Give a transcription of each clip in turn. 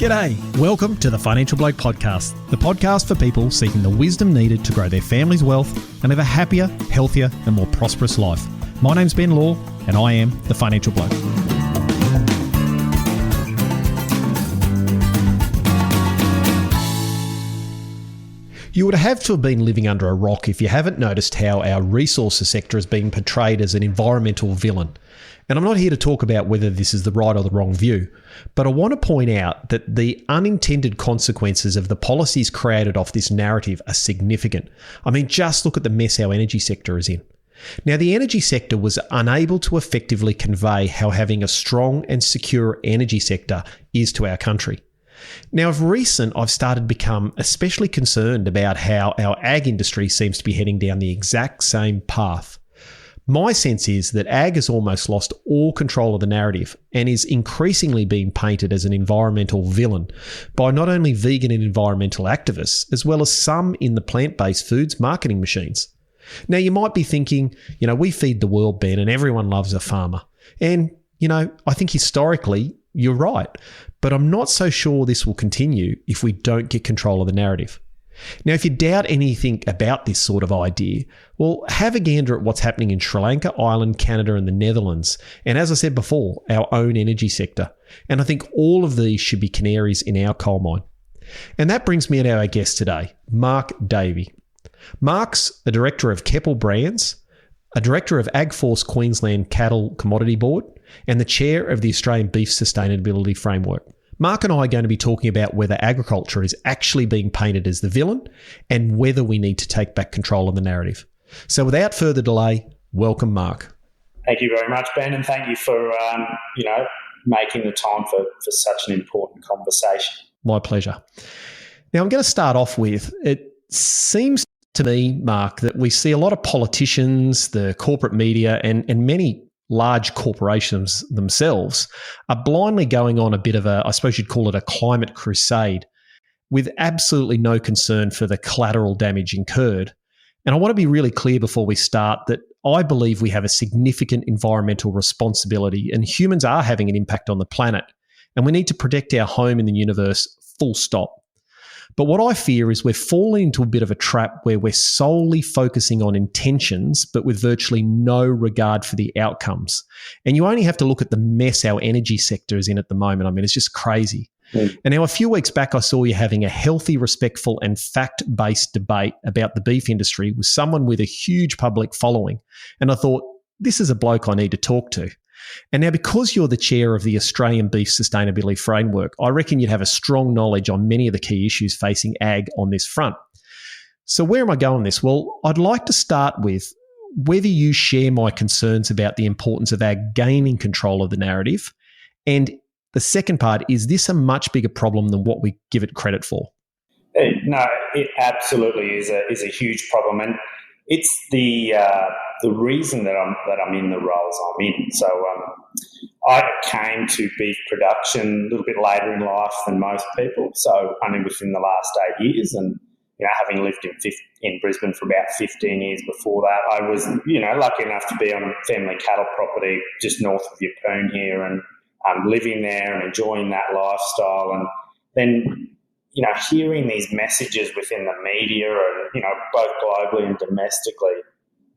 G'day, welcome to the Financial Bloke Podcast, the podcast for people seeking the wisdom needed to grow their family's wealth and live a happier, healthier and more prosperous life. My name's Ben Law and I am the Financial Bloke. You would have to have been living under a rock if you haven't noticed how our resources sector has been portrayed as an environmental villain. And I'm not here to talk about whether this is the right or the wrong view, but I want to point out that the unintended consequences of the policies created off this narrative are significant. I mean, just look at the mess our energy sector is in. Now, the energy sector was unable to effectively convey how having a strong and secure energy sector is to our country. Now, of recent, I've started to become especially concerned about how our ag industry seems to be heading down the exact same path. My sense is that ag has almost lost all control of the narrative and is increasingly being painted as an environmental villain by not only vegan and environmental activists, as well as some in the plant-based foods marketing machines. Now, you might be thinking, we feed the world, Ben, and everyone loves a farmer. And, I think historically, you're right. But I'm not so sure this will continue if we don't get control of the narrative. Now, if you doubt anything about this sort of idea, well, have a gander at what's happening in Sri Lanka, Ireland, Canada, and the Netherlands. And as I said before, our own energy sector. And I think all of these should be canaries in our coal mine. And that brings me to our guest today, Mark Davie. Mark's a director of Keppel Brands, a director of AgForce Queensland Cattle Commodity Board, and the chair of the Australian Beef Sustainability Framework. Mark and I are going to be talking about whether agriculture is actually being painted as the villain and whether we need to take back control of the narrative. So without further delay, welcome, Mark. Thank you very much, Ben, and thank you for, making the time for such an important conversation. My pleasure. Now, I'm going to start off with, it seems to me, Mark, that we see a lot of politicians, the corporate media, and many large corporations themselves are blindly going on a bit of a, I suppose you'd call it a climate crusade, with absolutely no concern for the collateral damage incurred. And I want to be really clear before we start that I believe we have a significant environmental responsibility and humans are having an impact on the planet. And we need to protect our home in the universe, full stop. But what I fear is we're falling into a bit of a trap where we're solely focusing on intentions, but with virtually no regard for the outcomes. And you only have to look at the mess our energy sector is in at the moment. I mean, it's just crazy. And now a few weeks back, I saw you having a healthy, respectful and fact-based debate about the beef industry with someone with a huge public following. And I thought, this is a bloke I need to talk to. And now, because you're the chair of the Australian Beef Sustainability Framework, I reckon you'd have a strong knowledge on many of the key issues facing ag on this front. So where am I going with this? Well, I'd like to start with whether you share my concerns about the importance of ag gaining control of the narrative. And the second part, is this a much bigger problem than what we give it credit for? No, it absolutely is a huge problem. And it's the reason that I'm in the roles I'm in. So I came to beef production a little bit later in life than most people, so only within the last 8 years. And having lived in Brisbane for about 15 years before that, I was lucky enough to be on family cattle property just north of Yeppoon here, and living there and enjoying that lifestyle. And then hearing these messages within the media and both globally and domestically,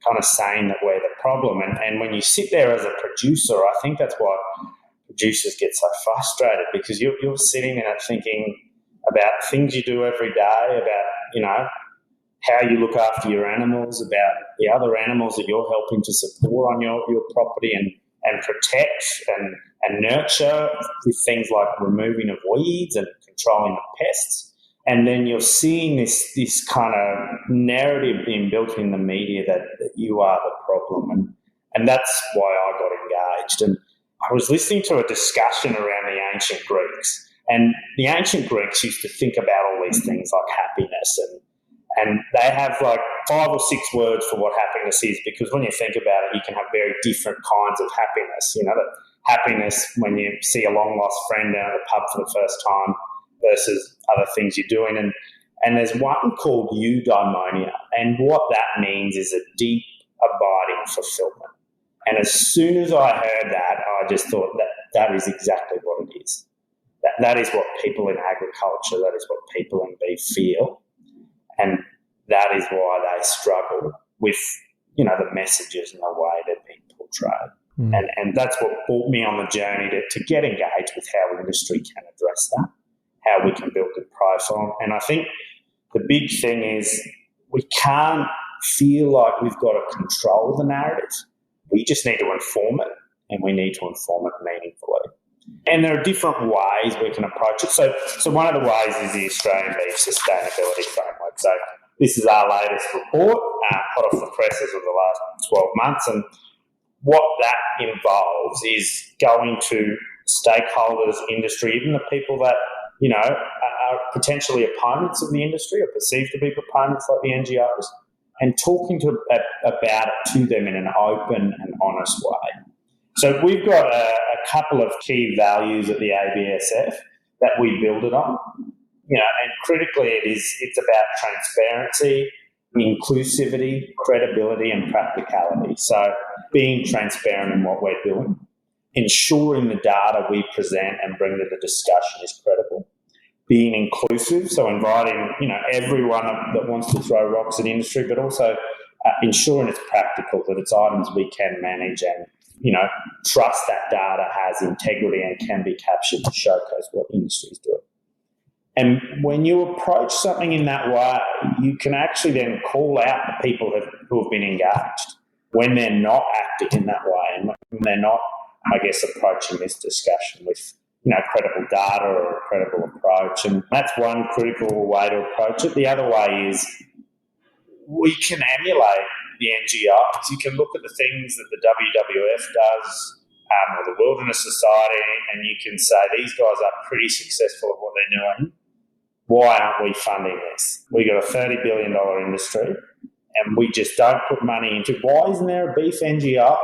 kind of saying that we're the problem. And when you sit there as a producer, I think that's why producers get so frustrated, because you're sitting there thinking about things you do every day, about, how you look after your animals, about the other animals that you're helping to support on your property and protect and nurture with things like removing of weeds and controlling the pests. And then you're seeing this kind of narrative being built in the media that you are the problem. And that's why I got engaged. And I was listening to a discussion around the ancient Greeks. And the ancient Greeks used to think about all these things like happiness. And they have like 5 or 6 words for what happiness is, because when you think about it, you can have very different kinds of happiness. That happiness when you see a long-lost friend down at the pub for the first time, versus other things you're doing. And there's one called eudaimonia. And what that means is a deep, abiding fulfillment. And as soon as I heard that, I just thought that is exactly what it is. That is what people in agriculture, that is what people in beef feel. And that is why they struggle with, the messages and the way they're being portrayed. And that's what brought me on the journey to get engaged with how industry can address that, how we can build the profile. And I think the big thing is we can't feel like we've got to control the narrative. We just need to inform it, and we need to inform it meaningfully. And there are different ways we can approach it. So one of the ways is the Australian Beef Sustainability Framework. So this is our latest report, hot off the presses of the last 12 months. And what that involves is going to stakeholders, industry, even the people that, are potentially opponents of the industry or perceived to be proponents like the NGOs, and talking about it to them in an open and honest way. So we've got a couple of key values at the ABSF that we build it on. And critically it's about transparency, inclusivity, credibility and practicality. So being transparent in what we're doing, ensuring the data we present and bring to the discussion is credible, being inclusive, so inviting, everyone that wants to throw rocks at industry, but also ensuring it's practical, that it's items we can manage and, trust that data has integrity and can be captured to showcase what industry is doing. And when you approach something in that way, you can actually then call out the people who have been engaged when they're not acting in that way and when they're not, approaching this discussion with, credible data or a credible approach. And that's one critical way to approach it. The other way is we can emulate the NGOs. You can look at the things that the WWF does or the Wilderness Society, and you can say these guys are pretty successful at what they're doing. Why aren't we funding this? We've got a $30 billion industry and we just don't put money into. Why isn't there a beef NGO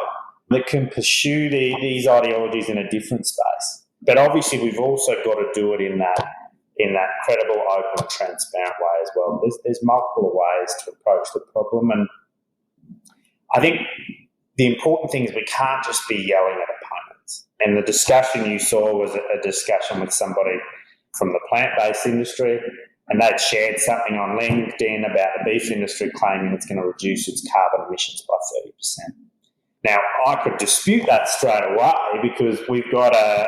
that can pursue these ideologies in a different space? But obviously we've also got to do it in that credible, open, transparent way as well. There's multiple ways to approach the problem, and I think the important thing is we can't just be yelling at opponents. And the discussion you saw was a discussion with somebody from the plant-based industry, and they'd shared something on LinkedIn about the beef industry claiming it's going to reduce its carbon emissions by 30%. Now, I could dispute that straight away because we've got a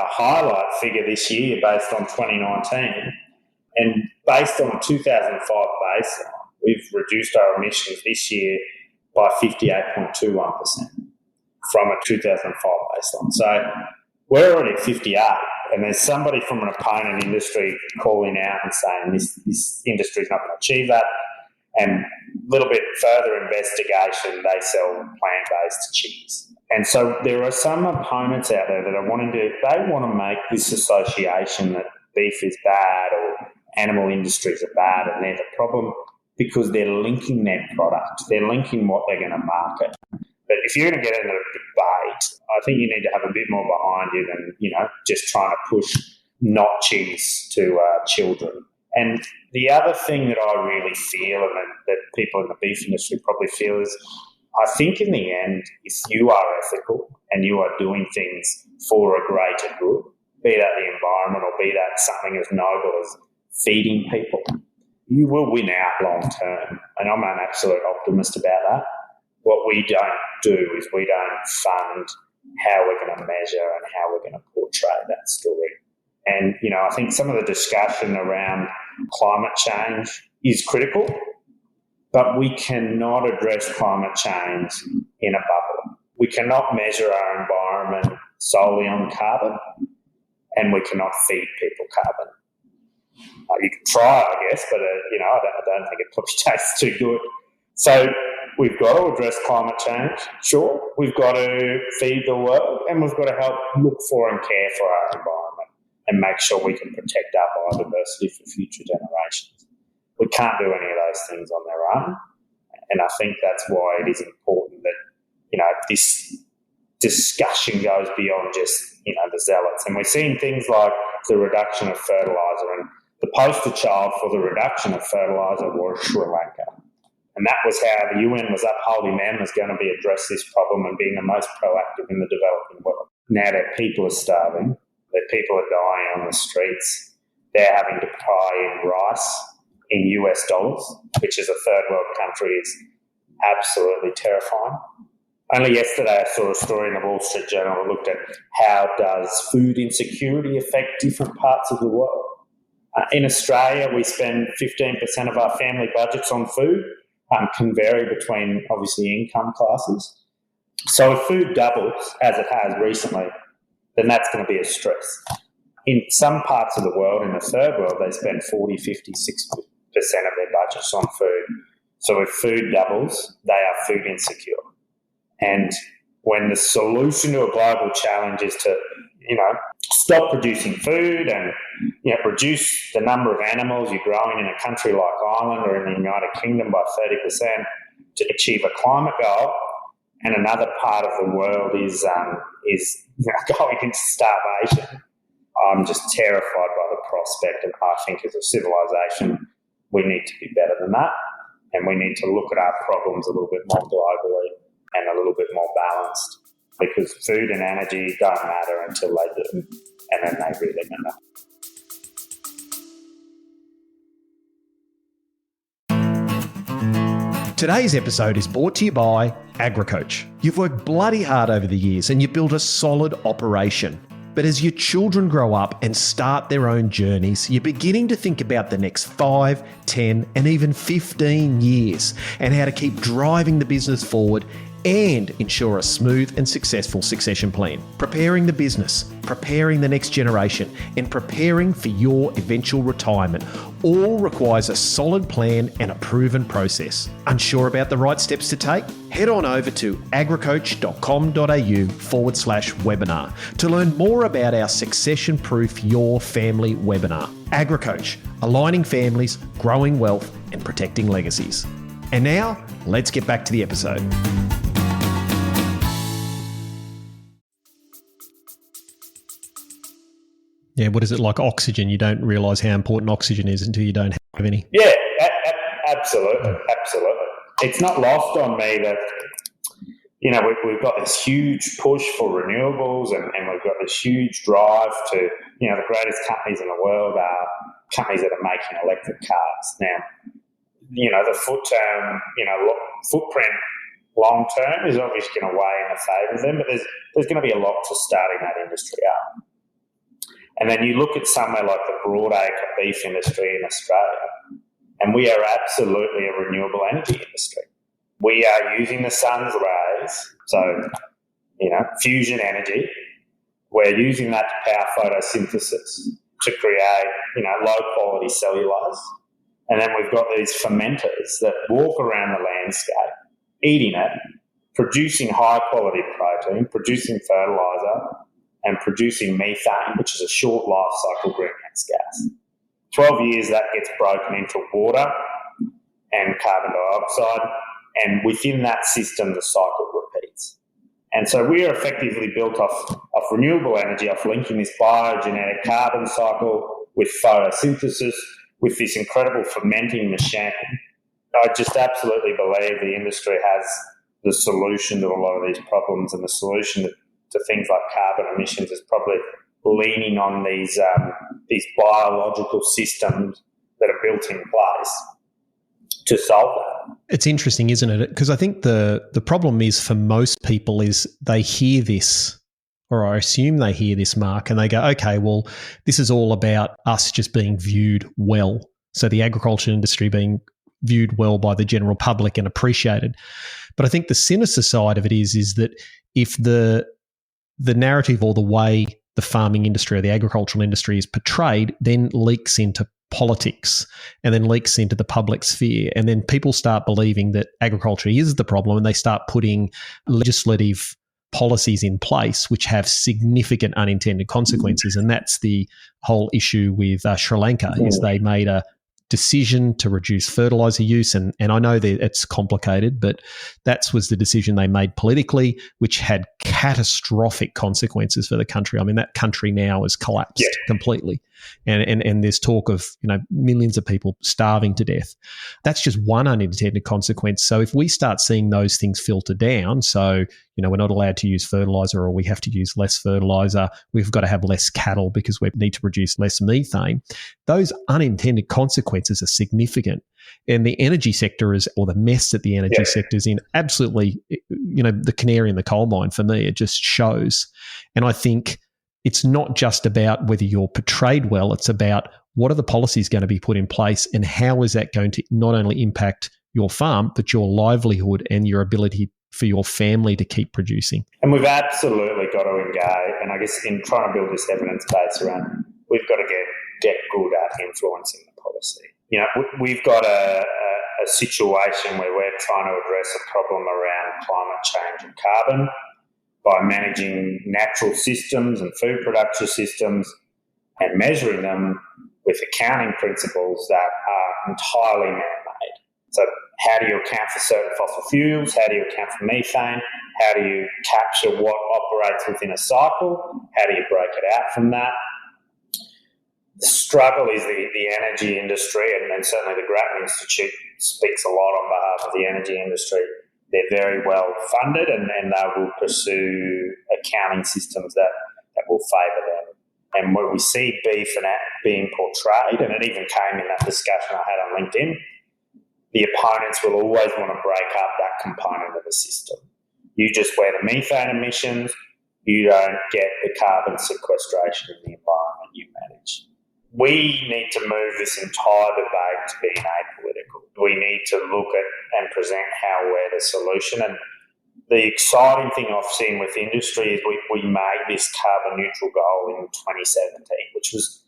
highlight figure this year based on 2019, and based on 2005 baseline, we've reduced our emissions this year by 58.21% from a 2005 baseline. So we're already at 58, and there's somebody from an opponent industry calling out and saying this industry is not going to achieve that. And a little bit further investigation, they sell plant-based cheese. And so there are some opponents out there that are they want to make this association that beef is bad or animal industries are bad and they're the problem because they're linking their product. They're linking what they're going to market. But if you're going to get into a debate, I think you need to have a bit more behind you than, just trying to push not cheese to children. And the other thing that I really feel and that people in the beef industry probably feel is I think in the end, if you are ethical and you are doing things for a greater good, be that the environment or be that something as noble as feeding people, you will win out long term. And I'm an absolute optimist about that. What we don't do is we don't fund how we're going to measure and how we're going to portray that story. And, I think some of the discussion around climate change is critical, but we cannot address climate change in a bubble. We cannot measure our environment solely on carbon, and we cannot feed people carbon. You can try, I guess, but, I don't think it probably tastes too good. So we've got to address climate change, sure. We've got to feed the world, and we've got to help look for and care for our environment and make sure we can protect our biodiversity for future generations. We can't do any of those things on their own, and I think that's why it is important that, this discussion goes beyond just, the zealots. And we're seeing things like the reduction of fertiliser, and the poster child for the reduction of fertiliser was Sri Lanka. And that was how the UN was upholding them as going to be address this problem and being the most proactive in the developing world. Now their people are starving, that people are dying on the streets. They're having to buy in rice in US dollars, which as a third world country is absolutely terrifying. Only yesterday I saw a story in the Wall Street Journal that looked at how does food insecurity affect different parts of the world. In Australia, we spend 15% of our family budgets on food. Can vary between, obviously, income classes. So if food doubles, as it has recently, then that's going to be a stress. In some parts of the world, in the third world, they spend 40, 50, 60% of their budgets on food. So if food doubles, they are food insecure. And when the solution to a global challenge is to, stop producing food and, reduce the number of animals you're growing in a country like Ireland or in the United Kingdom by 30% to achieve a climate goal, and another part of the world is going into starvation, I'm just terrified by the prospect, and I think as a civilization we need to be better than that, and we need to look at our problems a little bit more globally and a little bit more balanced, because food and energy don't matter until they do, and then they really matter. Today's episode is brought to you by AgriCoach. You've worked bloody hard over the years and you've built a solid operation. But as your children grow up and start their own journeys, you're beginning to think about the next 5, 10, and even 15 years and how to keep driving the business forward and ensure a smooth and successful succession plan. Preparing the business, preparing the next generation, and preparing for your eventual retirement all requires a solid plan and a proven process. Unsure about the right steps to take? Head on over to agricoach.com.au/webinar to learn more about our Succession Proof Your Family webinar. AgriCoach, aligning families, growing wealth, and protecting legacies. And now, let's get back to the episode. Yeah, what is it like oxygen? You don't realise how important oxygen is until you don't have any. Yeah, absolutely. It's not lost on me that, we've got this huge push for renewables and we've got this huge drive to, the greatest companies in the world are companies that are making electric cars. Now, the footprint long term is obviously going to weigh in the favour of them, but there's going to be a lot to starting that industry up. And then you look at somewhere like the broadacre beef industry in Australia, and we are absolutely a renewable energy industry. We are using the sun's rays, so, fusion energy. We're using that to power photosynthesis to create, low-quality cellulose. And then we've got these fermenters that walk around the landscape, eating it, producing high-quality protein, producing fertiliser, and producing methane, which is a short life cycle greenhouse gas. 12 years that gets broken into water and carbon dioxide, and within that system the cycle repeats. And so we are effectively built off renewable energy, off linking this biogenetic carbon cycle with photosynthesis, with this incredible fermenting machine. I just absolutely believe the industry has the solution to a lot of these problems, and the solution to things like carbon emissions is probably leaning on these biological systems that are built in place to solve that. It's interesting, isn't it? Because I think the problem is for most people is they hear this, or I assume they hear this, Mark, and they go, okay, well, this is all about us just being viewed well. So the agriculture industry being viewed well by the general public and appreciated. But I think the sinister side of it is that if the narrative or the way the farming industry or the agricultural industry is portrayed then leaks into politics and then leaks into the public sphere, and then people start believing that agriculture is the problem, and they start putting legislative policies in place which have significant unintended consequences. And that's the whole issue with Sri Lanka, is they made a decision to reduce fertilizer use, and I know that it's complicated, but that was the decision they made politically, which had catastrophic consequences for the country. I mean, that country now has collapsed completely. And there's talk of, millions of people starving to death. That's just one unintended consequence. So if we start seeing those things filter down, so, we're not allowed to use fertilizer, or we have to use less fertilizer, we've got to have less cattle because we need to produce less methane, those unintended consequences are significant. And the energy sector or the mess that the energy sector is in, absolutely, the canary in the coal mine for me. It just shows. And I think it's not just about whether you're portrayed well, it's about what are the policies going to be put in place and how is that going to not only impact your farm, but your livelihood and your ability for your family to keep producing. And we've absolutely got to engage, and I guess in trying to build this evidence base around, we've got to get good at influencing the policy. We've got a situation where we're trying to address a problem around climate change and carbon by managing natural systems and food production systems and measuring them with accounting principles that are entirely man-made. So how do you account for certain fossil fuels? How do you account for methane? How do you capture what operates within a cycle? How do you break it out from that? The struggle is the energy industry, and certainly the Grattan Institute speaks a lot on behalf of the energy industry. They're very well funded and they will pursue accounting systems that will favour them. And where we see beef and being portrayed, and it even came in that discussion I had on LinkedIn, the opponents will always want to break up that component of the system. You just wear the methane emissions, you don't get the carbon sequestration in the environment you manage. We need to move this entire debate to being apolitical. We need to look at and present how we're the solution. And the exciting thing I've seen with industry is we made this carbon neutral goal in 2017, which was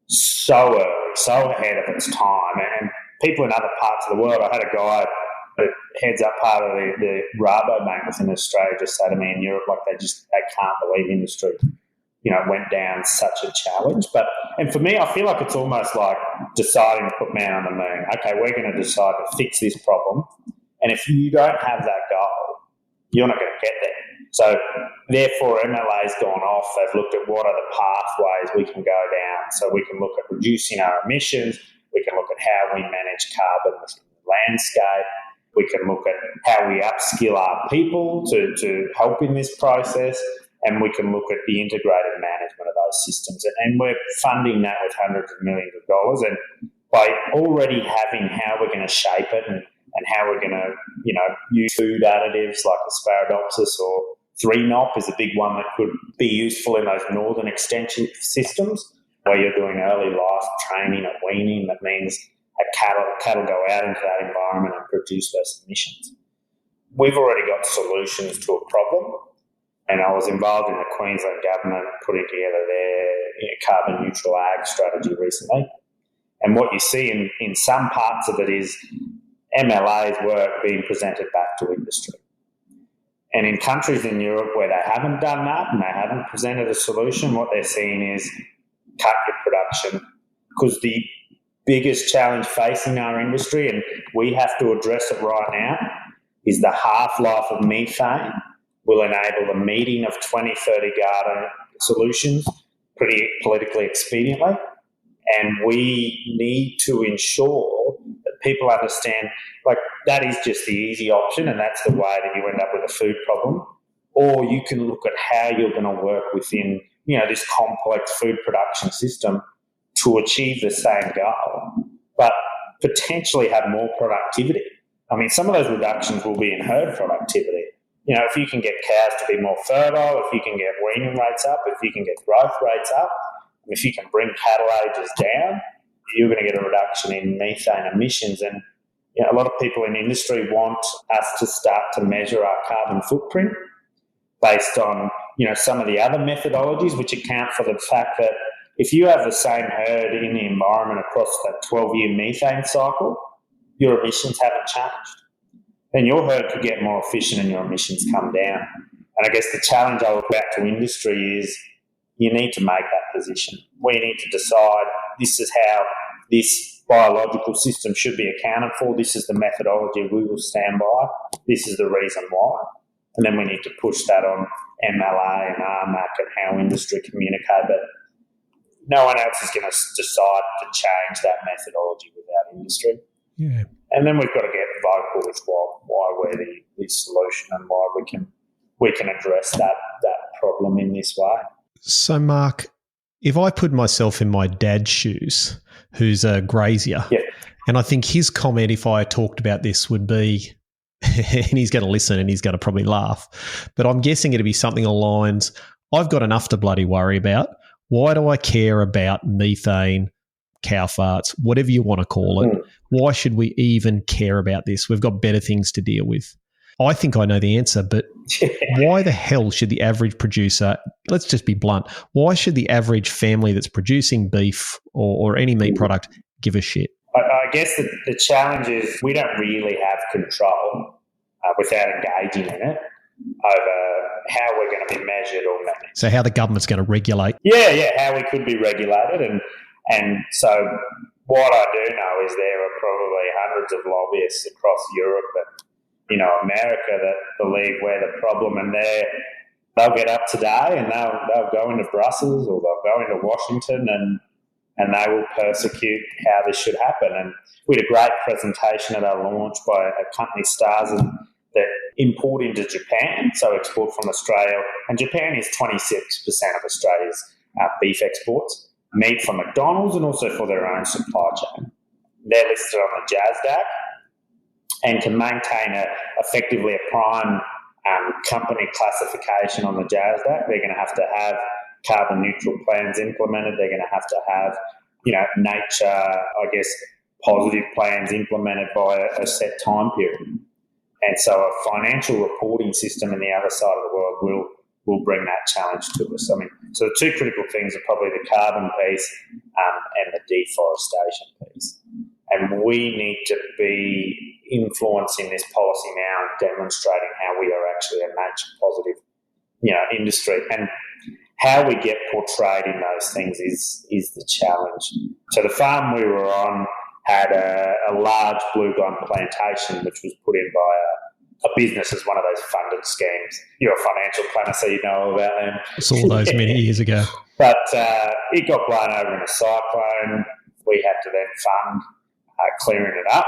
so early, so ahead of its time. And people in other parts of the world, I had a guy that heads up part of the Rabobank within Australia just say to me in Europe, they can't believe industry went down such a challenge. And for me, I feel like it's almost like deciding to put man on the moon. Okay, we're going to decide to fix this problem. And if you don't have that goal, you're not going to get there. So therefore, MLA's gone off. They've looked at what are the pathways we can go down. So we can look at reducing our emissions. We can look at how we manage carbon within the landscape. We can look at how we upskill our people to help in this process. And we can look at the integrated management of those systems. And we're funding that with hundreds of millions of dollars. And by already having how we're going to shape it and how we're going to, use food additives like Asparaginopsis or 3-NOP is a big one that could be useful in those northern extension systems where you're doing early life training and weaning. That means cattle go out into that environment and produce less emissions. We've already got solutions to a problem. And I was involved in the Queensland government putting together their carbon neutral ag strategy recently. And what you see in some parts of it is MLA's work being presented back to industry. And in countries in Europe where they haven't done that and they haven't presented a solution, what they're seeing is cut your production. Because the biggest challenge facing our industry, and we have to address it right now, is the half-life of methane will enable the meeting of 2030 garden solutions pretty politically expediently. And we need to ensure that people understand, that is just the easy option and that's the way that you end up with a food problem. Or you can look at how you're going to work within, this complex food production system to achieve the same goal, but potentially have more productivity. I mean, some of those reductions will be in herd productivity. If you can get cows to be more fertile, if you can get weaning rates up, if you can get growth rates up, if you can bring cattle ages down, you're going to get a reduction in methane emissions. And a lot of people in industry want us to start to measure our carbon footprint based on, some of the other methodologies which account for the fact that if you have the same herd in the environment across that 12-year methane cycle, your emissions haven't changed. Then your herd could get more efficient and your emissions come down. And I guess the challenge I look back to industry is you need to make that position. We need to decide this is how this biological system should be accounted for. This is the methodology we will stand by. This is the reason why. And then we need to push that on MLA and RMAC and how industry communicate. But no one else is going to decide to change that methodology without industry. Yeah. And then we've got to get vocal with why we're the solution and why we can address that problem in this way. So, Mark, if I put myself in my dad's shoes, who's a grazier, and I think his comment, if I talked about this, would be, and he's going to listen and he's going to probably laugh, but I'm guessing it'd be something along the lines, I've got enough to bloody worry about. Why do I care about methane, cow farts, whatever you want to call it? Why should we even care about this? We've got better things to deal with. I think I know the answer, but why the hell should the average producer, let's just be blunt, why should the average family that's producing beef or any meat product give a shit? I guess the challenge is we don't really have control without engaging in it over how we're going to be measured or managed. So how the government's going to regulate? Yeah, how we could be regulated. And so what I do know is there are probably hundreds of lobbyists across Europe and, America that believe we're the problem, and they'll get up today and they'll go into Brussels or they'll go into Washington and they will persecute how this should happen. And we had a great presentation at our launch by a company, Stars, that import into Japan, so export from Australia. And Japan is 26% of Australia's beef exports, meat from McDonald's and also for their own supply chain. They're listed on the JASDAQ. And to maintain effectively a prime company classification on the JASDAQ, they're going to have carbon neutral plans implemented. They're going to have, nature, I guess, positive plans implemented by a set time period. And so a financial reporting system in the other side of the world will bring that challenge to us. I mean, so the two critical things are probably the carbon piece and the deforestation piece. And we need to be influencing this policy now and demonstrating how we are actually a nature positive, industry. And how we get portrayed in those things is the challenge. So the farm we were on had a large blue gum plantation, which was put in by a business as one of those funded schemes. You're a financial planner, so you know all about them. I saw those many years ago. But it got blown over in a cyclone. We had to then fund clearing it up,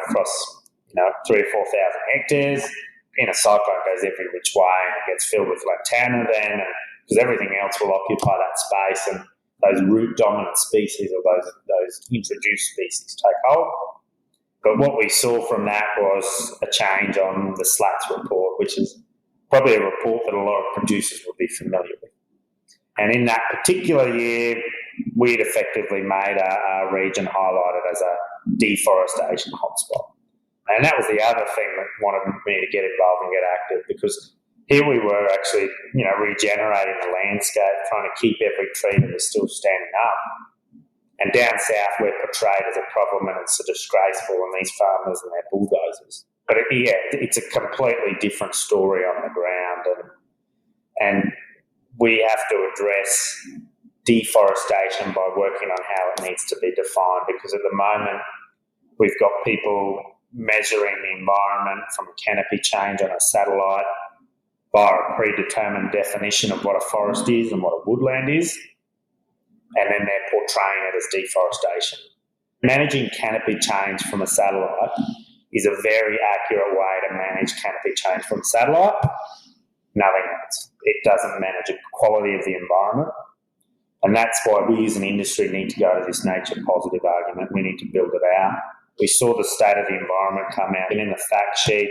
across 3,000 or 4,000 hectares. In a cyclone, it goes every which way and it gets filled with lantana then, because everything else will occupy that space, and those root dominant species or those introduced species take hold. But what we saw from that was a change on the SLATS report, which is probably a report that a lot of producers would be familiar with. And in that particular year, we'd effectively made our region highlighted as a deforestation hotspot. And that was the other thing that wanted me to get involved and get active, because here we were actually, regenerating the landscape, trying to keep every tree that was still standing up. And down south, we're portrayed as a problem and it's disgraceful, and these farmers and their bulldozers. But it's a completely different story on the ground, and we have to address deforestation by working on how it needs to be defined, because at the moment we've got people measuring the environment from canopy change on a satellite via a predetermined definition of what a forest is and what a woodland is, and then they're portraying it as deforestation. Managing canopy change from a satellite is a very accurate way to manage canopy change from satellite. Nothing else. It doesn't manage the quality of the environment. And that's why we as an industry need to go to this nature positive argument. We need to build it out. We saw the state of the environment come out. And in the fact sheet,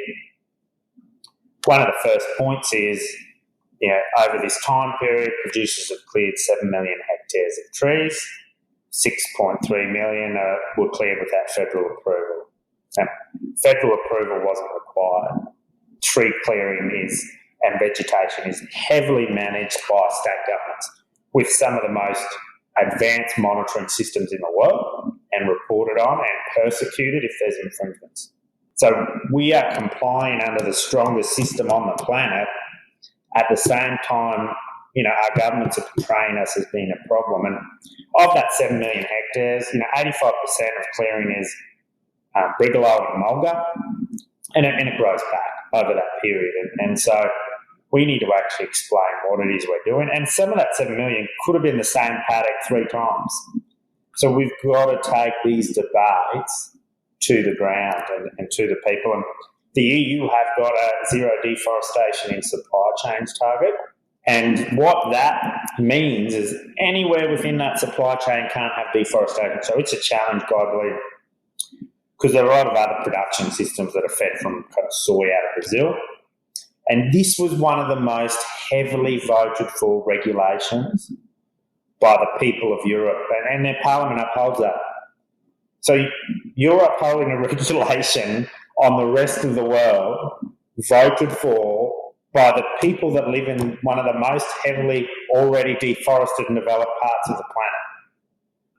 one of the first points is, over this time period, producers have cleared 7 million hectares of trees. 6.3 million were cleared without federal approval. Now, federal approval wasn't required. Tree clearing and vegetation is heavily managed by state governments with some of the most advanced monitoring systems in the world, and reported on and persecuted if there's infringements. So we are complying under the strongest system on the planet. At the same time, our governments are portraying us as being a problem. And of that 7 million hectares, 85% of clearing is brigalow and mulga, and it grows back over that period. And so we need to actually explain what it is we're doing. And some of that 7 million could have been the same paddock 3 times. So we've got to take these debates to the ground and to the people. And the EU have got a zero deforestation in supply chains target. And what that means is anywhere within that supply chain can't have deforestation. So it's a challenge globally because there are a lot of other production systems that are fed from kind of soy out of Brazil. And this was one of the most heavily voted for regulations by the people of Europe, and their parliament upholds that. So you're upholding a regulation on the rest of the world voted for by the people that live in one of the most heavily already deforested and developed parts of the planet.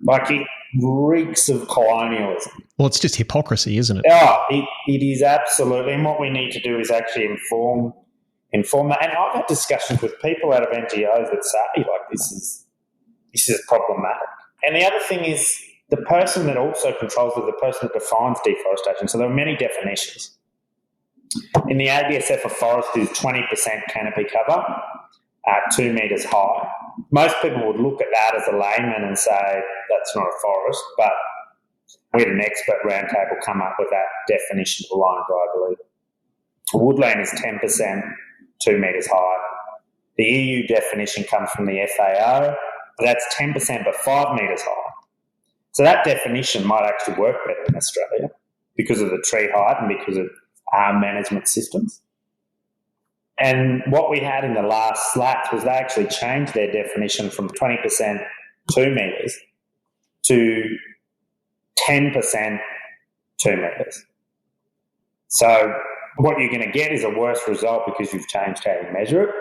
Like, it reeks of colonialism. Well, it's just hypocrisy, isn't it? Oh, it is absolutely. And what we need to do is actually inform that. And I've had discussions with people out of NGOs that say, like, this is problematic. And the other thing is the person that also controls it, the person that defines deforestation. So there are many definitions. In the ABSF, a forest is 20% canopy cover at 2 metres high. Most people would look at that as a layman and say that's not a forest, but we had an expert roundtable come up with that definition alone globally. Woodland is 10%, 2 metres high. The EU definition comes from the FAO. That's 10% but 5 metres high. So that definition might actually work better in Australia because of the tree height and because of our management systems. And what we had in the last slats was they actually changed their definition from 20% 2 metres to 10% 2 metres. So what you're going to get is a worse result because you've changed how you measure it.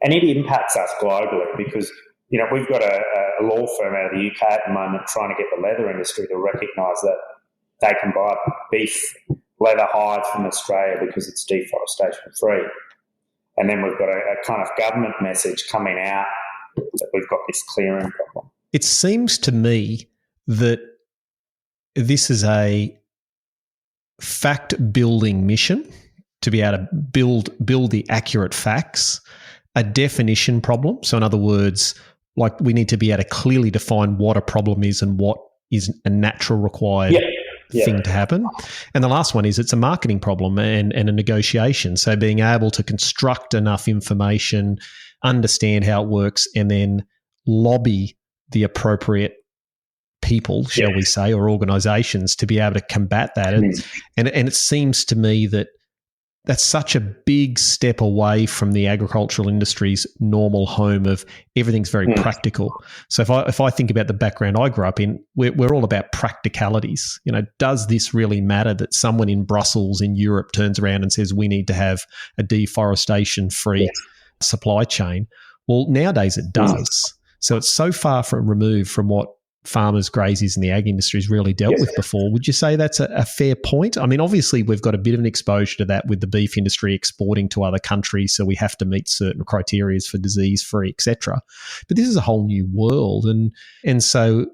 And it impacts us globally because, you know, we've got a law firm out of the UK at the moment trying to get the leather industry to recognise that they can buy beef leather hides from Australia because it's deforestation free. And then we've got a kind of government message coming out that we've got this clearing problem. It seems to me that this is a fact-building mission to be able to build the accurate facts, a definition problem. So in other words, like, we need to be able to clearly define what a problem is and what is a natural required thing to happen. And the last one is it's a marketing problem and a negotiation. So being able to construct enough information, understand how it works, and then lobby the appropriate people, shall we say, or organisations to be able to combat that. And it seems to me that that's such a big step away from the agricultural industry's normal home of everything's very practical. So if I think about the background I grew up in, we're all about practicalities. You know, does this really matter that someone in Brussels in Europe turns around and says we need to have a deforestation-free supply chain? Well, nowadays it does. So it's so far removed from what farmers, graziers and the ag industry has really dealt with before. Would you say that's a fair point? I mean, obviously we've got a bit of an exposure to that with the beef industry exporting to other countries, so we have to meet certain criteria for disease-free, etc. But this is a whole new world. And so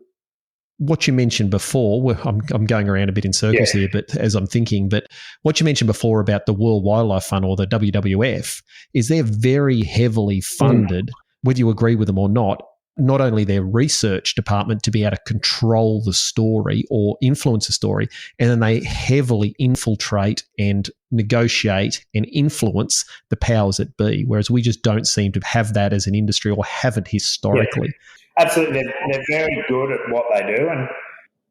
what you mentioned before, I'm going around a bit in circles here, but as I'm thinking, but what you mentioned before about the World Wildlife Fund or the WWF is they're very heavily funded, whether you agree with them or not only their research department to be able to control the story or influence the story, and then they heavily infiltrate and negotiate and influence the powers that be, whereas we just don't seem to have that as an industry or haven't historically. Yeah, absolutely. They're very good at what they do. And,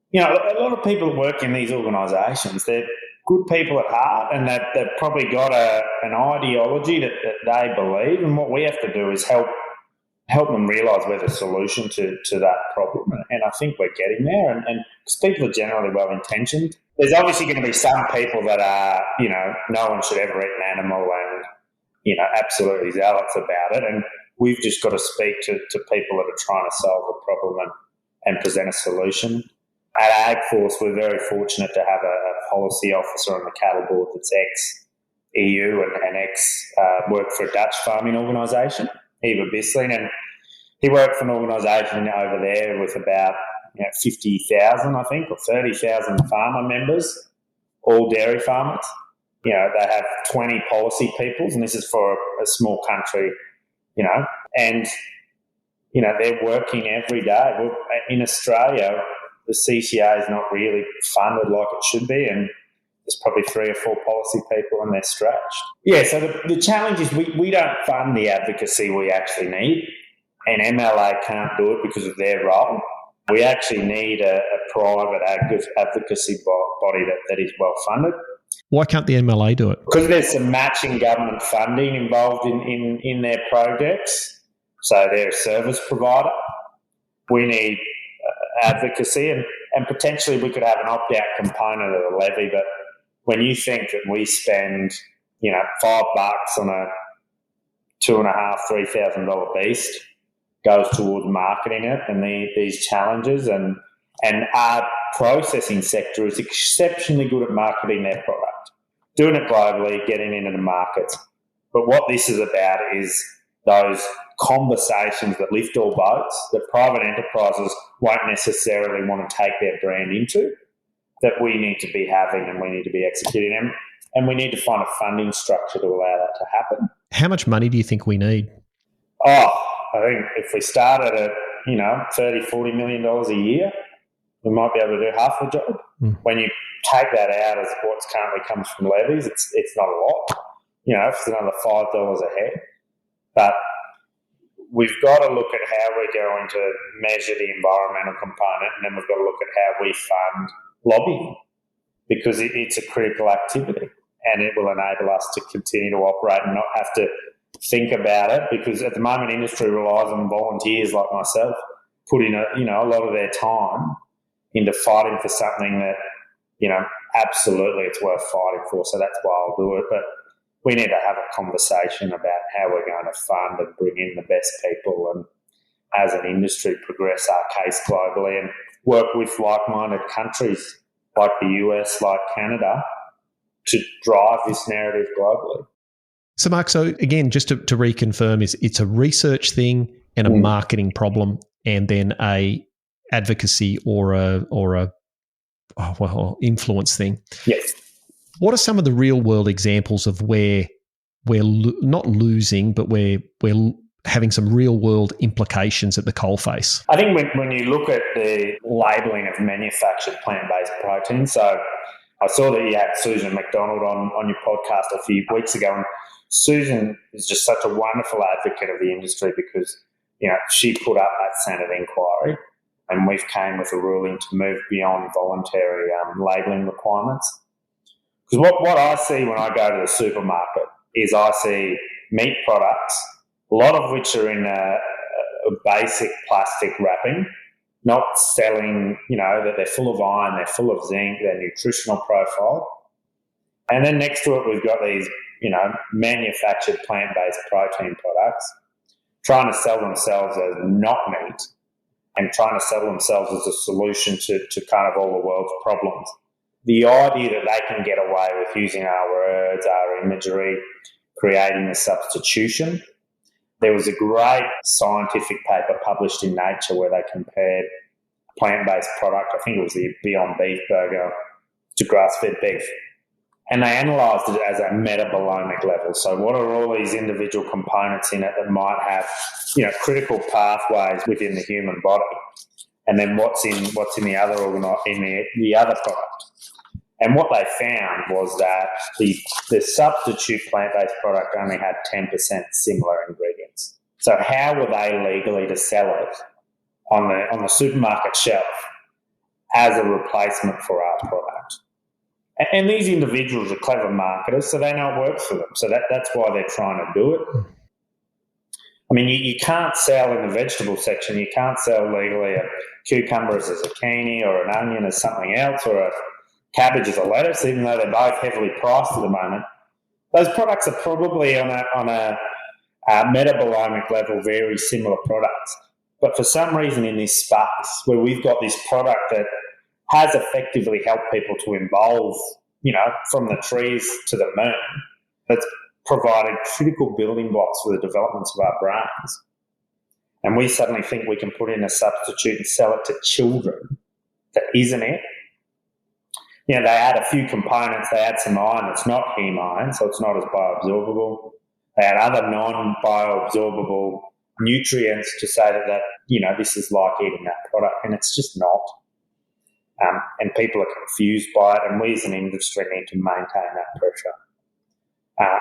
you know, a lot of people that work in these organisations, they're good people at heart, and they've probably got an ideology that they believe, and what we have to do is help them realise we're the solution to that problem. And I think we're getting there. And because people are generally well-intentioned. There's obviously going to be some people that are, you know, no one should ever eat an animal and, you know, absolutely zealots about it. And we've just got to speak to people that are trying to solve the problem and present a solution. At AgForce, we're very fortunate to have a policy officer on the cattle board that's ex-EU and ex-worked for a Dutch farming organisation, Eva Bissling, and he worked for an organisation over there with about 50,000, I think, or 30,000 farmer members, all dairy farmers. They have 20 policy peoples, and this is for a small country, and, they're working every day. Well, in Australia, the CCA is not really funded like it should be, and there's probably 3 or 4 policy people and they're stretched. Yeah, so the challenge is we don't fund the advocacy we actually need, and MLA can't do it because of their role. We actually need a private advocacy body that is well funded. Why can't the MLA do it? Because there's some matching government funding involved in their projects. So they're a service provider. We need advocacy, and potentially we could have an opt-out component of the levy, but when you think that we spend, $5 on a $2,500-$3,000 beast goes towards marketing it and these challenges, and our processing sector is exceptionally good at marketing their product, doing it globally, getting into the markets. But what this is about is those conversations that lift all boats, that private enterprises won't necessarily want to take their brand into, that we need to be having and we need to be executing them, and we need to find a funding structure to allow that to happen. How much money do you think we need? I think if we started at, $30-40 million a year, we might be able to do half the job. When you take that out as what's currently comes from levies, it's not a lot. It's another $5 a head. But we've got to look at how we're going to measure the environmental component, and then we've got to look at how we fund lobbying, because it's a critical activity, and it will enable us to continue to operate and not have to think about it, because at the moment industry relies on volunteers like myself putting a lot of their time into fighting for something that, absolutely it's worth fighting for. So that's why I'll do it. But we need to have a conversation about how we're going to fund and bring in the best people, and as an industry progress our case globally and work with like-minded countries like the US, like Canada, to drive this narrative globally. So, Mark, again, just to reconfirm, it's a research thing and a marketing problem, and then a advocacy or a influence thing. Yes. What are some of the real world examples of where we're not losing, but we're having some real world implications at the coalface? I think when you look at the labelling of manufactured plant-based protein, so I saw that you had Susan McDonald on your podcast a few weeks ago, and Susan is just such a wonderful advocate of the industry because, she put up that Senate inquiry, and we've came with a ruling to move beyond voluntary labelling requirements. Because what I see when I go to the supermarket is I see meat products, a lot of which are in a basic plastic wrapping, not selling, that they're full of iron, they're full of zinc, their nutritional profile. And then next to it, we've got these, manufactured plant-based protein products trying to sell themselves as not meat and trying to sell themselves as a solution to kind of all the world's problems. The idea that they can get away with using our words, our imagery, creating a substitution. There was a great scientific paper published in Nature where they compared a plant-based product, I think it was the Beyond Beef burger, to grass-fed beef. And they analysed it as a metabolomic level. So what are all these individual components in it that might have, critical pathways within the human body? And then what's in the other the other product? And what they found was that the substitute plant-based product only had 10% similar ingredients. So how were they legally to sell it on the supermarket shelf as a replacement for our product? And these individuals are clever marketers, so they know it works for them. So that's why they're trying to do it. I mean, you can't sell in the vegetable section, you can't sell legally a cucumber as a zucchini or an onion as something else or a cabbage as a lettuce, even though they're both heavily priced at the moment. Those products are probably on a metabolomic level very similar products. But for some reason in this space where we've got this product that has effectively helped people to evolve, from the trees to the moon, that's provided critical building blocks for the developments of our brains. And we suddenly think we can put in a substitute and sell it to children that isn't it. They add a few components. They add some iron that's not heme iron, so it's not as bioabsorbable. They add other non-bioabsorbable nutrients to say that this is like eating that product, and it's just not. And people are confused by it, and we as an industry need to maintain that pressure.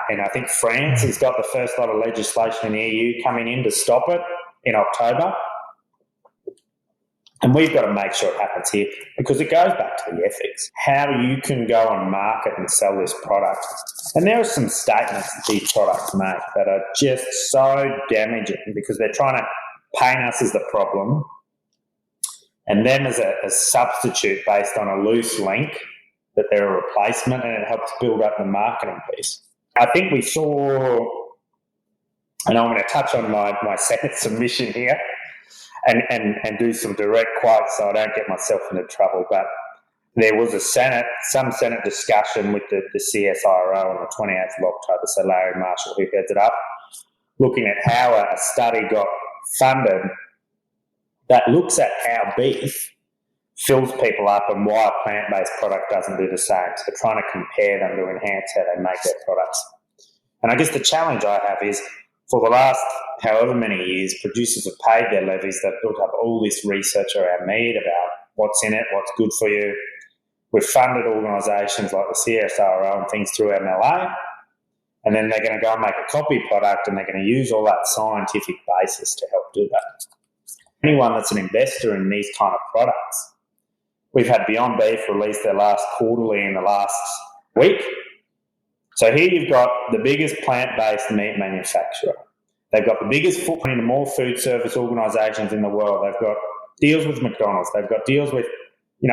And I think France has got the first lot of legislation in the EU coming in to stop it in October. And we've got to make sure it happens here, because it goes back to the ethics. How you can go and market and sell this product. And there are some statements that these products make that are just so damaging, because they're trying to paint us as the problem and them as a substitute based on a loose link that they're a replacement, and it helps build up the marketing piece. I think we saw, and I'm going to touch on my second submission here, and do some direct quotes so I don't get myself into trouble. But there was some Senate discussion with the CSIRO on the 28th of October, so Larry Marshall, who heads it up, looking at how a study got funded that looks at how beef fills people up and why a plant-based product doesn't do the same. So trying to compare them to enhance how they make their products. And I guess the challenge I have is, for the last however many years, producers have paid their levies. They've built up all this research around meat, about what's in it, what's good for you. We've funded organisations like the CSIRO and things through MLA, and then they're going to go and make a copy product, and they're going to use all that scientific basis to help do that. Anyone that's an investor in these kind of products, we've had Beyond Beef release their last quarterly in the last week. So here you've got the biggest plant-based meat manufacturer. They've got the biggest footprint in more food service organisations in the world. They've got deals with McDonald's. They've got deals with,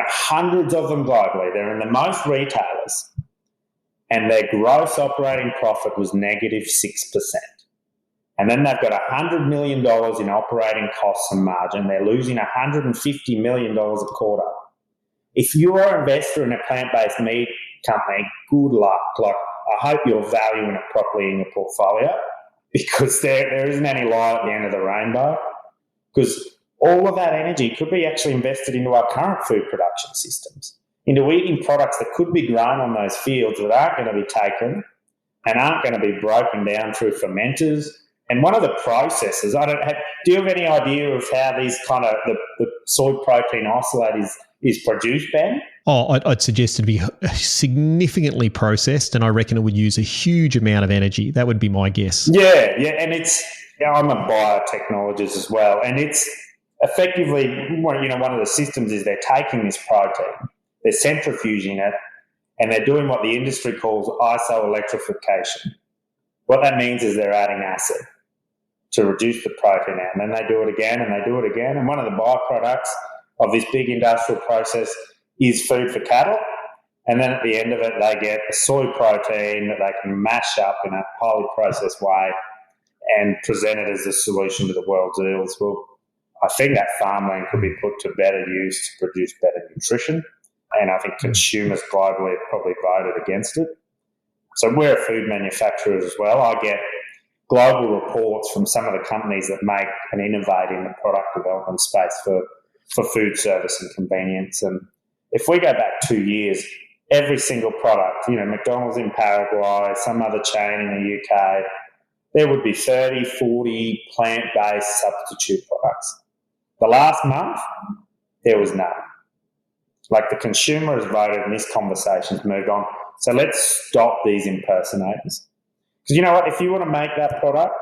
hundreds of them globally. They're in the most retailers. And their gross operating profit was negative 6%. And then they've got $100 million in operating costs and margin. They're losing $150 million a quarter. If you're an investor in a plant-based meat company, good luck. I hope you're valuing it properly in your portfolio, because there isn't any light at the end of the rainbow, because all of that energy could be actually invested into our current food production systems, into eating products that could be grown on those fields that aren't going to be taken and aren't going to be broken down through fermenters. And one of the processes, do you have any idea of how these kind of the soy protein isolate is produced, Ben? Oh, I'd suggest it'd be significantly processed, and I reckon it would use a huge amount of energy. That would be my guess. Yeah, and I'm a biotechnologist as well, and it's effectively, one of the systems is they're taking this protein, they're centrifuging it, and they're doing what the industry calls isoelectrification. What that means is they're adding acid to reduce the protein out, and then they do it again, and they do it again, and one of the byproducts of this big industrial process is food for cattle, and then at the end of it they get a soy protein that they can mash up in a highly processed way and present it as a solution to the world's ills. Well, I think that farmland could be put to better use to produce better nutrition, and I think consumers globally have probably voted against it. So we're a food manufacturer as well. I get global reports from some of the companies that make and innovate in the product development space for food service and convenience. And if we go back 2 years, every single product, McDonald's in Paraguay, some other chain in the UK, there would be 30, 40 plant-based substitute products. The last month, there was none. Like, the consumer has voted and this conversation's moved on. So let's stop these impersonators. Because you know what? If you want to make that product,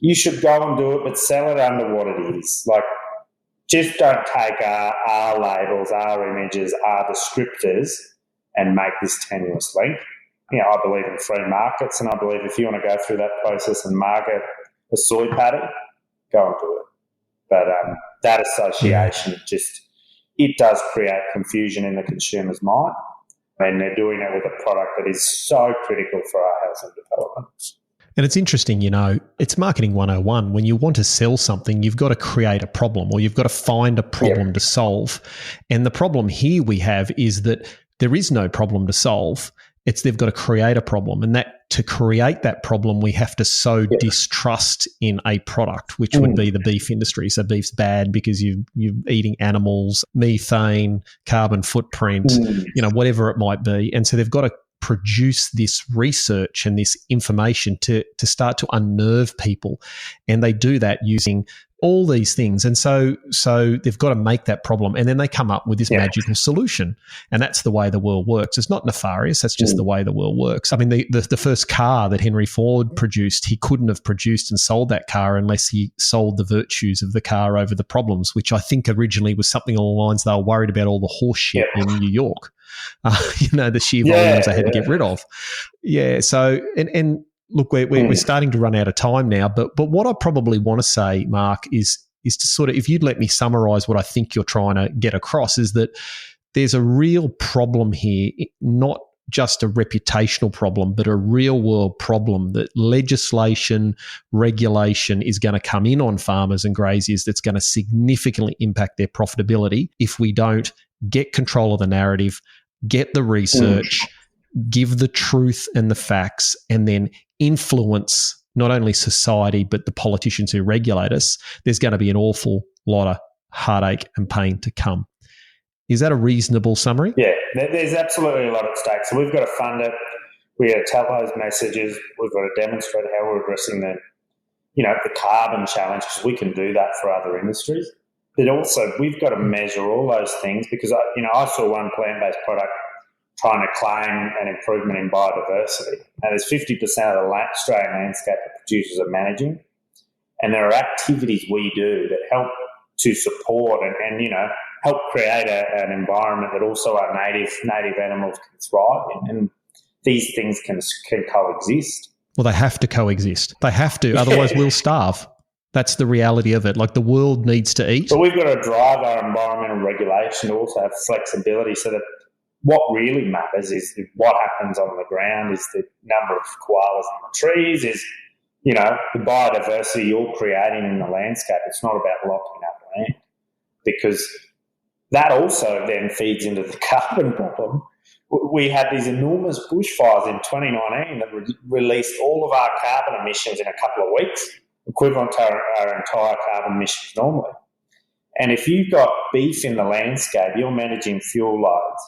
you should go and do it, but sell it under what it is. Like, just don't take our labels, our images, our descriptors and make this tenuous link. I believe in free markets, and I believe if you want to go through that process and market a soy patty, go and do it. But that association, it does create confusion in the consumer's mind, and they're doing it with a product that is so critical for our health and development. And it's interesting, it's marketing 101. When you want to sell something, you've got to create a problem, or you've got to find a problem to solve. And the problem here we have is that there is no problem to solve. They've got to create a problem. And that to create that problem, we have to sow distrust in a product, which would be the beef industry. So beef's bad because you're eating animals, methane, carbon footprint, whatever it might be. And so they've got to produce this research and this information to start to unnerve people. And they do that using all these things. And so they've got to make that problem. And then they come up with this magical solution. And that's the way the world works. It's not nefarious. That's just the way the world works. I mean, the first car that Henry Ford produced, he couldn't have produced and sold that car unless he sold the virtues of the car over the problems, which I think originally was something along the lines they were worried about all the horse shit in New York. The sheer volumes they had to get rid of. Yeah. So, and look, we're starting to run out of time now, but what I probably want to say, Mark, is to sort of, if you'd let me summarize what I think you're trying to get across, is that there's a real problem here, not just a reputational problem, but a real world problem that legislation, regulation is going to come in on farmers and graziers that's going to significantly impact their profitability if we don't get control of the narrative, get the research, give the truth and the facts, and then influence not only society but the politicians who regulate us. There's going to be an awful lot of heartache and pain to come. Is that a reasonable summary? Yeah, there's absolutely a lot at stake. So we've got to fund it. We've got to tell those messages. We've got to demonstrate how we're addressing the carbon challenge, because we can do that for other industries. But also we've got to measure all those things, because I saw one plant-based product trying to claim an improvement in biodiversity. And there's 50% of the Australian landscape that producers are managing. And there are activities we do that help to support and help create an environment that also our native animals can thrive in. And these things can coexist. Well, they have to coexist. They have to, otherwise we'll starve. That's the reality of it. Like, the world needs to eat. But we've got to drive our environmental regulation to also have flexibility, so that what really matters is what happens on the ground, is the number of koalas on the trees, is, the biodiversity you're creating in the landscape. It's not about locking up land, because that also then feeds into the carbon problem. We had these enormous bushfires in 2019 that released all of our carbon emissions in a couple of weeks, equivalent to our entire carbon emissions normally. And if you've got beef in the landscape, you're managing fuel loads.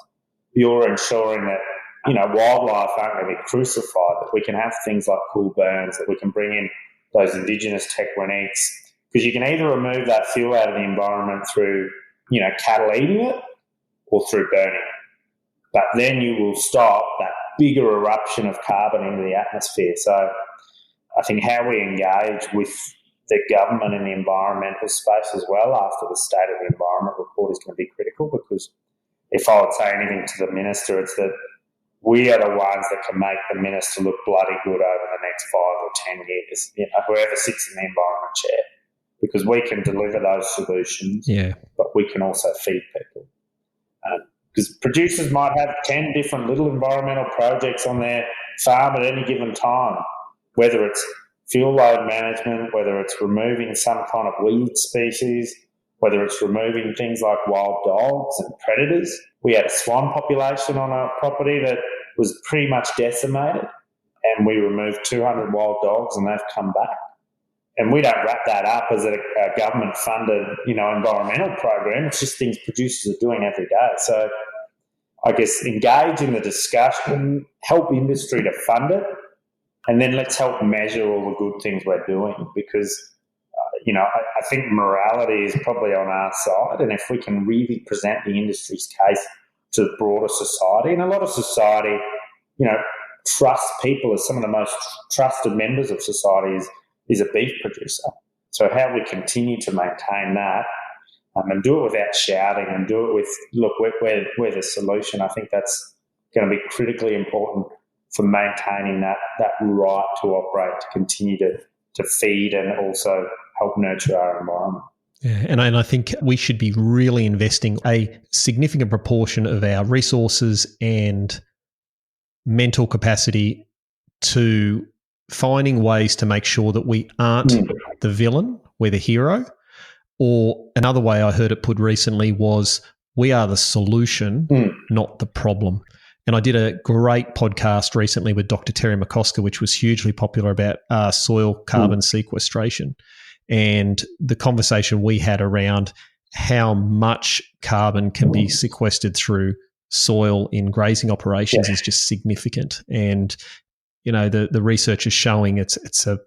You're ensuring that, wildlife aren't going to be crucified, that we can have things like cool burns, that we can bring in those indigenous techniques, because you can either remove that fuel out of the environment through, cattle eating it, or through burning it. But then you will stop that bigger eruption of carbon into the atmosphere. So I think how we engage with the government in the environmental space as well after the State of the Environment report is going to be critical, because if I would say anything to the minister, it's that we are the ones that can make the minister look bloody good over the next 5 or 10 years, whoever sits in the environment chair, because we can deliver those solutions, but we can also feed people. Because producers might have 10 different little environmental projects on their farm at any given time, whether it's fuel load management, whether it's removing some kind of weed species, whether it's removing things like wild dogs and predators. We had a swan population on a property that was pretty much decimated, and we removed 200 wild dogs and they've come back. And we don't wrap that up as a government-funded, environmental program. It's just things producers are doing every day. So I guess engage in the discussion, help industry to fund it, and then let's help measure all the good things we're doing, because, I think morality is probably on our side. And if we can really present the industry's case to the broader society, and a lot of society, trusts people as some of the most trusted members of society is a beef producer. So how we continue to maintain that and do it without shouting, and do it with, look, we're the solution. I think that's going to be critically important for maintaining that right to operate, to continue to feed and also help nurture our environment. Yeah, and I think we should be really investing a significant proportion of our resources and mental capacity to finding ways to make sure that we aren't the villain, we're the hero. Or another way I heard it put recently was, we are the solution, not the problem. And I did a great podcast recently with Dr. Terry McCosker, which was hugely popular, about soil carbon sequestration. And the conversation we had around how much carbon can be sequestered through soil in grazing operations is just significant. And, you know, the research is showing it's a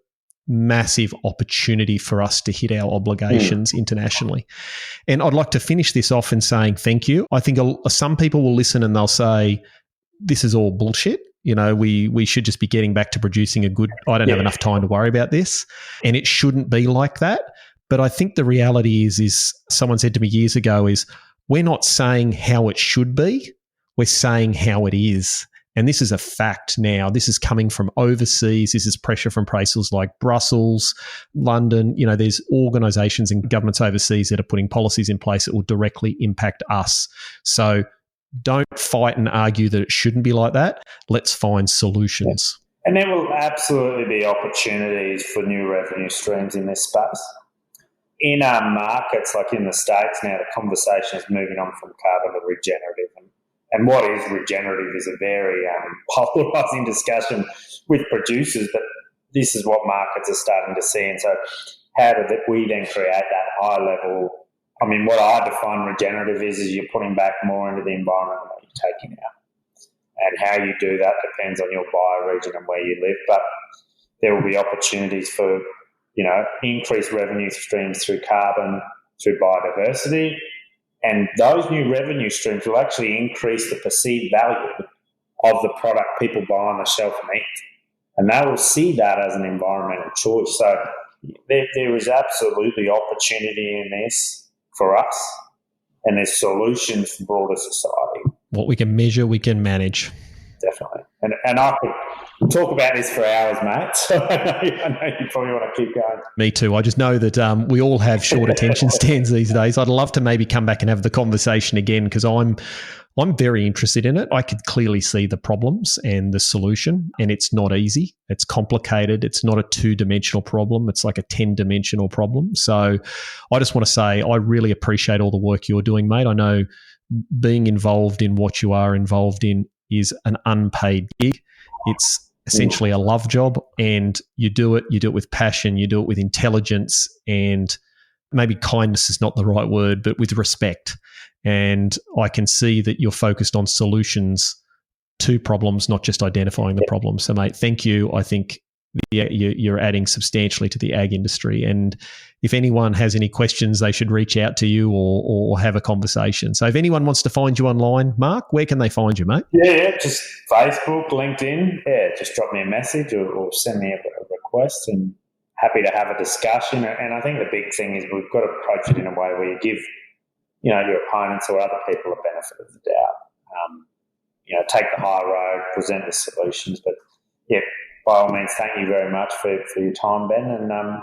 massive opportunity for us to hit our obligations internationally. And I'd like to finish this off in saying thank you. I think some people will listen and they'll say, this is all bullshit. You know, we should just be getting back to producing a good, I don't have enough time to worry about this. And it shouldn't be like that. But I think the reality is someone said to me years ago is, we're not saying how it should be, we're saying how it is. And this is a fact now. This is coming from overseas. This is pressure from places like Brussels, London. You know, there's organisations and governments overseas that are putting policies in place that will directly impact us. So don't fight and argue that it shouldn't be like that. Let's find solutions. And there will absolutely be opportunities for new revenue streams in this space. In our markets, like in the States now, the conversation is moving on from carbon to regenerative. And what is regenerative is a very polarising discussion with producers, but this is what markets are starting to see. And so how do we then create that high level? I mean, what I define regenerative is you're putting back more into the environment than what you're taking out. And how you do that depends on your bioregion and where you live. But there will be opportunities for, you know, increased revenue streams through carbon, through biodiversity. And those new revenue streams will actually increase the perceived value of the product people buy on the shelf and eat. And they will see that as an environmental choice. So there is absolutely opportunity in this for us, and there's solutions for broader society. What we can measure, we can manage. Definitely. And I could talk about this for hours, mate. So I know you probably want to keep going. Me too. I just know that we all have short attention spans these days. I'd love to maybe come back and have the conversation again, because I'm very interested in it. I could clearly see the problems and the solution, and it's not easy. It's complicated. It's not a 2-dimensional problem. It's like a 10-dimensional problem. So I just want to say I really appreciate all the work you're doing, mate. I know being involved in what you are involved in is an unpaid gig. It's essentially a love job, and you do it with passion, you do it with intelligence, and maybe kindness is not the right word, but with respect. And I can see that you're focused on solutions to problems, not just identifying the problem. So, mate, thank you. I think you're adding substantially to the ag industry. And if anyone has any questions, they should reach out to you or have a conversation. So if anyone wants to find you online, Mark, where can they find you, mate? Yeah, just Facebook, LinkedIn. Yeah, just drop me a message or send me a request, and happy to have a discussion. And I think the big thing is we've got to approach it in a way where you give, you know, your opponents or other people a benefit of the doubt. You know, take the high road, present the solutions. But yeah, by all means, thank you very much for your time, Ben, and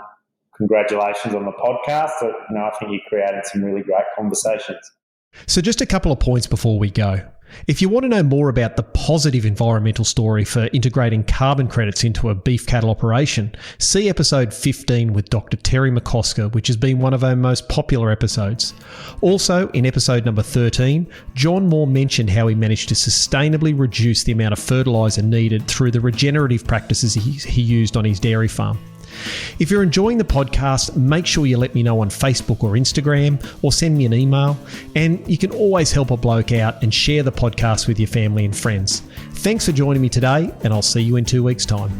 congratulations on the podcast. You know, I think you created some really great conversations. So just a couple of points before we go. If you want to know more about the positive environmental story for integrating carbon credits into a beef cattle operation, see episode 15 with Dr. Terry McCosker, which has been one of our most popular episodes. Also, in episode number 13, John Moore mentioned how he managed to sustainably reduce the amount of fertiliser needed through the regenerative practices he used on his dairy farm. If you're enjoying the podcast, make sure you let me know on Facebook or Instagram, or send me an email. And you can always help a bloke out and share the podcast with your family and friends. Thanks for joining me today, and I'll see you in 2 weeks' time.